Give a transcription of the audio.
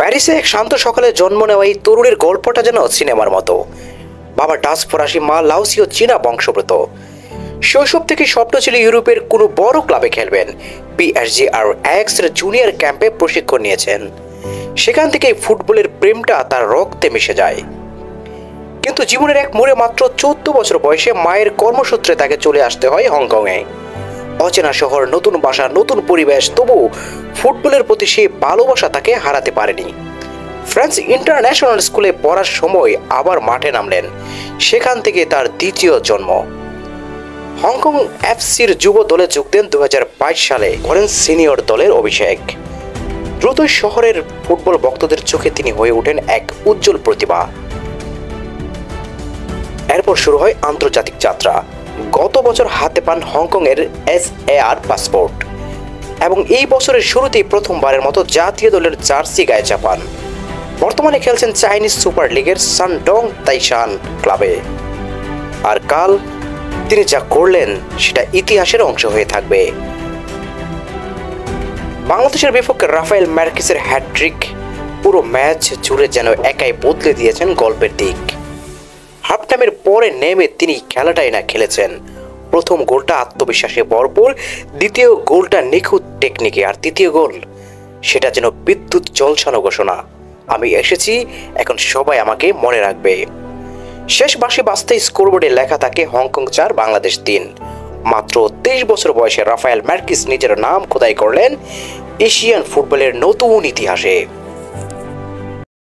প্যারিসে এক শান্ত সকালে জন্ম নেওয়া এই তরুণের গল্পটা যেন সিনেমার মতো। বাবা ডাচ ফরাসি, মা লাওসীয় চীনা বংশোদ্ভূত। শৈশব থেকে স্বপ্ন ছিল ইউরোপের কোনো বড় ক্লাবে খেলবেন। পিএসজি আর আয়াক্স এর জুনিয়র ক্যাম্পে প্রশিক্ষণ নিয়েছেন। সেখান থেকে ফুটবলের প্রেমটা তার রক্তে মিশে যায়। কিন্তু জীবনের এক মোড়ে মাত্র 14 বছর বয়সে মায়ের কর্মসূত্রে তাকে চলে আসতে হয় হংকংয়ে। অচেনা শহর, নতুন বাসা, নতুন পরিবেশ, তবু ফুটবলের প্রতি সেই ভালোবাসা তাকে হারাতে পারেনি। ফ্রান্স ইন্টারন্যাশনাল স্কুলে পড়ার সময় আবার মাঠে নামলেন। সেখান থেকে তার দ্বিতীয় জন্ম। হংকং এফসির যুব দলে যোগ দেন 2022 সালে, করেন সিনিয়র দলের অভিষেক। দ্রুত শহরের ফুটবল ভক্তদের চোখে তিনি হয়ে ওঠেন এক উজ্জ্বল প্রতিভা। এরপর শুরু হয় আন্তর্জাতিক যাত্রা। গত বছর হাতে পান হংকং এর SAR পাসপোর্ট এবং এই বছরের শুরুতেই প্রথমবারের মতো জাতীয় দলের জার্সি গায়ে চাপান। বর্তমানে খেলছেন চাইনিজ সুপার লিগের শানডং তাইশান ক্লাবে। আর কাল তিনি যা করলেন সেটা ইতিহাসের অংশ হয়ে থাকবে। বাংলাদেশের বিপক্ষে রাফায়েল মার্কেসের হ্যাটট্রিক পুরো ম্যাচ জুড়ে যেন একাই বদলে দিয়েছেন গল্পের দিক। হাফ টাইমের পরে নেমে তিনি খেলাটাই না খেলেছেন। প্রথম গোলটা আত্মবিশ্বাসে ভরপুর, দ্বিতীয় গোলটা নিখুঁত টেকনিকে, আর তৃতীয় গোল সেটা যেন বিদ্যুৎ ঝলসানো ঘোষণা। আমি এসেছি, এখন সবাই আমাকে মনে রাখবে। শেষ বাঁশি বাজতে স্কোরবোর্ডে লেখা থাকে হংকং 4 বাংলাদেশ 3। মাত্র 23 বছর বয়সে রাফায়েল মার্কেস নিজের নাম খোদাই করলেন এশিয়ান ফুটবলের নতুন ইতিহাসে।